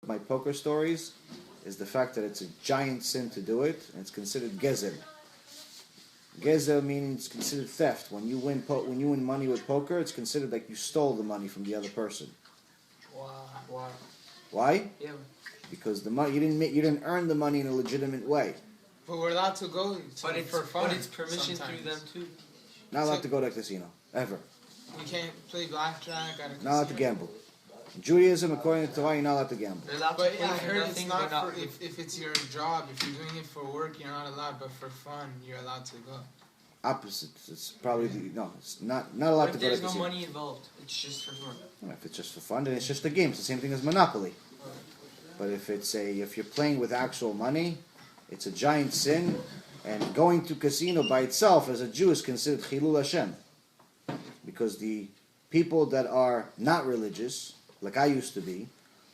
my poker stories is the fact that it's a giant sin to do it, and it's considered gezer. Gezer meaning it's considered theft. When you win money with poker, it's considered like you stole the money from the other person. Wow. Why? Yeah. Because the money you didn't earn the money in a legitimate way. But we're allowed to go for fun. But it's permission through them too. Not allowed to go to a casino ever. We can't play blackjack at a casino. Not allowed to gamble. In Judaism, according to Torah, you're not allowed to gamble. They're allowed to But play I for heard nothing, it's not but not for if it's your job. If you're doing it for work, you're not allowed. But for fun, you're allowed to go. Opposite. It's probably it's not allowed But to if go to a there's no casino. money involved, it's just for fun. Well, if it's just for fun, then it's just a game. It's the same thing as Monopoly. But if you're playing with actual money, it's a giant sin. And going to casino by itself as a Jew is considered Chilul Hashem. Because the people that are not religious, like I used to be,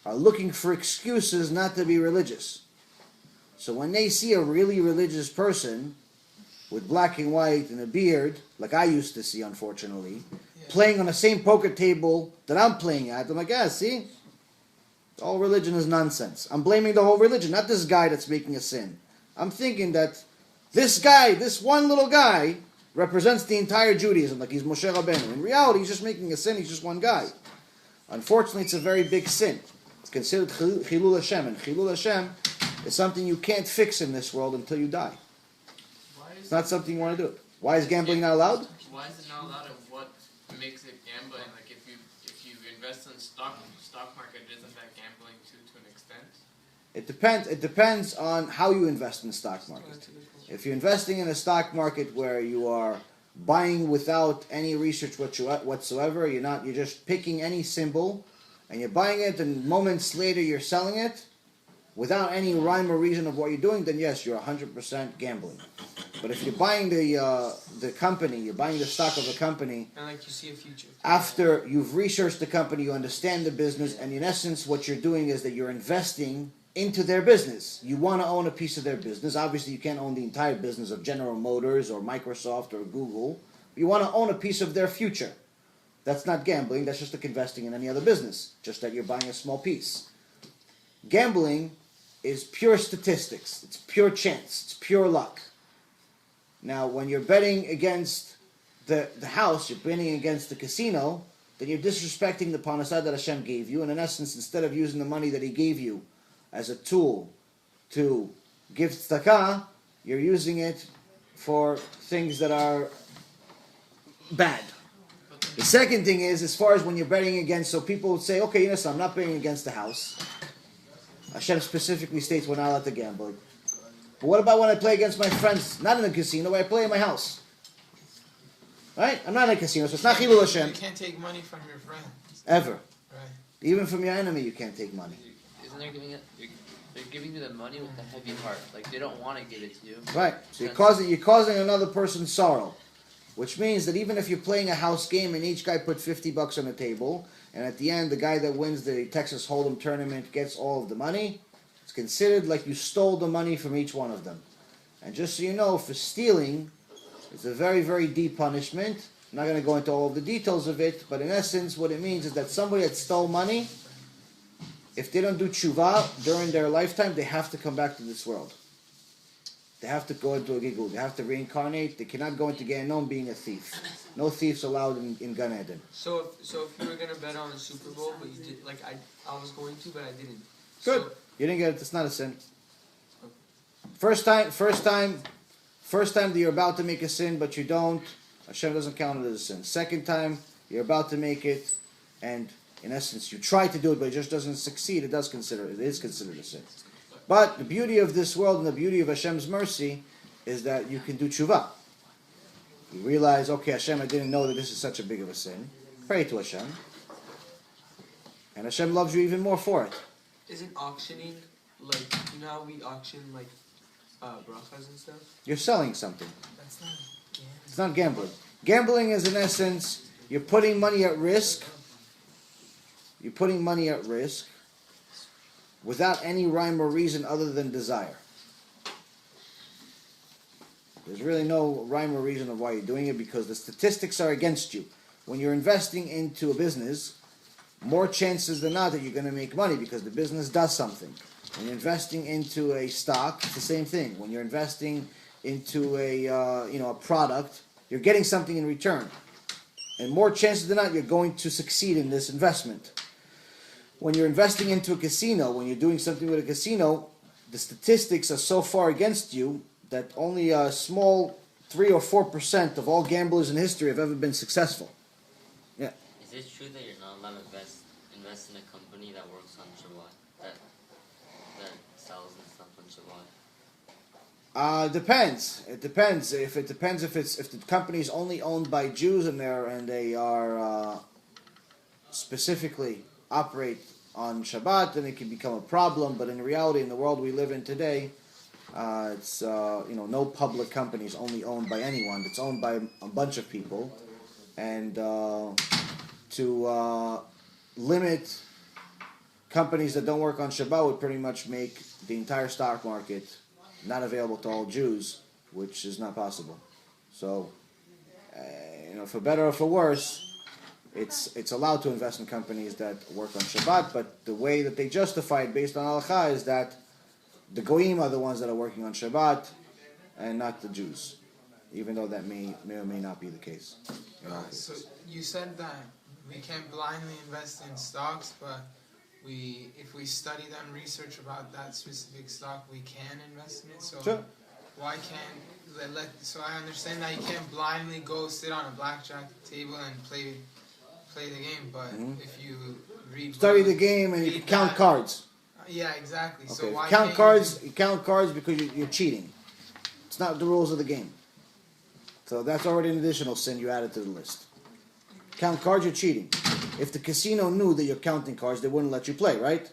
are looking for excuses not to be religious. So when they see a really religious person with black and white and a beard, like I used to see, unfortunately, playing on the same poker table that I'm playing at, I'm like, see? All religion is nonsense. I'm blaming the whole religion, not this guy that's making a sin. I'm thinking that this guy, this one little guy, represents the entire Judaism, like he's Moshe Rabbeinu. In reality, he's just making a sin, he's just one guy. Unfortunately, it's a very big sin. It's considered Chilul Hashem, and Chilul Hashem is something you can't fix in this world until you die. It's not something you want to do. Why is gambling not allowed? Why is it not allowed, and what makes it gambling? Like if you invest in stock market, isn't that gambling to an extent? It depends on how you invest in the stock market. If you're investing in a stock market where you are buying without any research whatsoever, you're just picking any symbol and you're buying it, and moments later you're selling it without any rhyme or reason of what you're doing, then yes, you're 100% gambling. But if you're buying the company, you're buying the stock of a company, And like you see a future. after you've researched the company, you understand the business, and in essence what you're doing is that you're investing into their business. You want to own a piece of their business. Obviously, you can't own the entire business of General Motors or Microsoft or Google. You want to own a piece of their future. That's not gambling. That's just like investing in any other business, just that you're buying a small piece. Gambling is pure statistics. It's pure chance. It's pure luck. Now, when you're betting against the house, you're betting against the casino, then you're disrespecting the parnasah that Hashem gave you. And in essence, instead of using the money that He gave you as a tool to give tzedakah, you're using it for things that are bad. The second thing is, as far as when you're betting against, so people would say, okay, I'm not betting against the house. Hashem specifically states we're not allowed to gamble. But what about when I play against my friends, not in a casino, where I play in my house? Right? I'm not in a casino, so it's not Chilul Hashem. You can't take money from your friends. Ever. Right. Even from your enemy, you can't take money. Isn't they're giving you the money with a heavy heart. Like they don't want to give it to you. Right. So you're causing another person sorrow. Which means that even if you're playing a house game and each guy put $50 on the table, and at the end the guy that wins the Texas Hold'em tournament gets all of the money, it's considered like you stole the money from each one of them. And just so you know, for stealing, it's a very, very deep punishment. I'm not going to go into all of the details of it, but in essence what it means is that somebody that stole money, if they don't do tshuva during their lifetime, they have to come back to this world. They have to go into a gigul. They have to reincarnate. They cannot go into Gehenom being a thief. No thieves allowed in Gan Eden. So if you were gonna bet on the Super Bowl, but you did, like I was going to, but I didn't. Good. So, You didn't get it. It's not a sin. First time that you're about to make a sin, but you don't, Hashem doesn't count it as a sin. Second time, you're about to make it, and in essence, you try to do it, but it just doesn't succeed. It is considered a sin. But the beauty of this world and the beauty of Hashem's mercy is that you can do tshuva. You realize, okay, Hashem, I didn't know that this is such a big of a sin. Pray to Hashem. And Hashem loves you even more for it. isn't auctioning like how we auction like brachas and stuff? You're selling something. That's not. Yeah. It's not gambling. Gambling is, in essence, you're putting money at risk. You're putting money at risk without any rhyme or reason other than desire. There's really no rhyme or reason of why you're doing it because the statistics are against you. When you're investing into a business, more chances than not that you're going to make money because the business does something. When you're investing into a stock, it's the same thing. When you're investing into a product, you're getting something in return. And more chances than not, you're going to succeed in this investment. When you're investing into a casino, when you're doing something with a casino, the statistics are so far against you that only a small 3 or 4% of all gamblers in history have ever been successful. Yeah. Is it true that you're not allowed to invest in a company that works on Shabbat, that sells and stuff on Shabbat? Depends. It depends. If the company is only owned by Jews and they are specifically operate on Shabbat, then it can become a problem. But in reality, in the world we live in today, it's no public company is only owned by anyone. It's owned by a bunch of people, and to limit companies that don't work on Shabbat would pretty much make the entire stock market not available to all Jews, which is not possible. So, for better or for worse, it's allowed to invest in companies that work on Shabbat, but the way that they justify it based on halakha is that the goyim are the ones that are working on Shabbat and not the Jews, even though that may or may not be the case. So you said that we can't blindly invest in stocks, but if we study them, research about that specific stock, we can invest in it. So Sure. why can't so I understand that you can't blindly go sit on a blackjack table and play the game, but if you Study the game and you can count cards. Yeah, exactly. Okay, So if why you count can't cards, you count cards because you're cheating. It's not the rules of the game. So that's already an additional sin you added to the list. Count cards, you're cheating. If the casino knew that you're counting cards, they wouldn't let you play, right?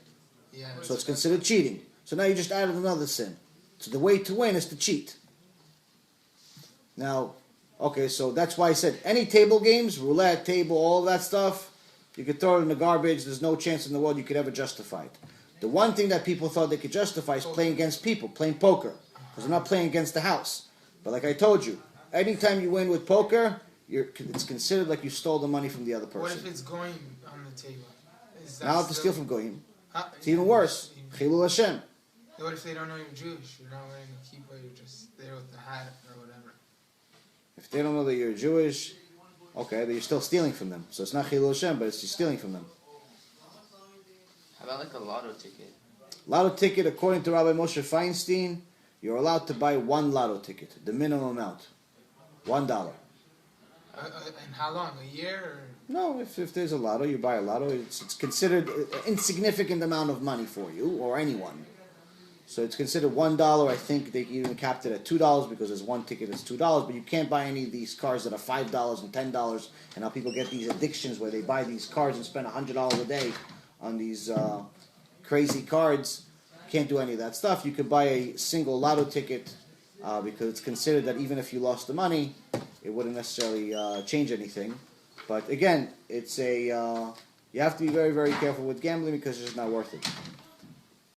Yeah. So it's considered cheating. So now you just added another sin. So the way to win is to cheat. Now, okay, so that's why I said any table games, roulette, table, all of that stuff, you could throw it in the garbage. There's no chance in the world you could ever justify it. The one thing that people thought they could justify is playing against people, playing poker. Because they're not playing against the house. But like I told you, anytime you win with poker, it's considered like you stole the money from the other person. What if it's going on the table? Is that Now to still- steal from Goyim. Huh? It's even worse. Chilul Hashem. What if they don't know you're Jewish? You're not wearing a kippah, you're just there with the hat or whatever. If they don't know that you're Jewish, okay, then you're still stealing from them. So it's not Chilul Hashem, but it's just stealing from them. How about like a lotto ticket? Lotto ticket, according to Rabbi Moshe Feinstein, you're allowed to buy one lotto ticket, the minimum amount, $1. And how long? A year? Or? No, if there's a lotto, you buy a lotto. It's considered an insignificant amount of money for you or anyone. So it's considered $1. I think they even capped it at $2 because there's one ticket that's $2. But you can't buy any of these cars that are $5 and $10. And now people get these addictions where they buy these cards and spend $100 a day on these crazy cards. Can't do any of that stuff. You could buy a single lotto ticket because it's considered that even if you lost the money, it wouldn't necessarily change anything. But again, it's you have to be very, very careful with gambling because it's just not worth it.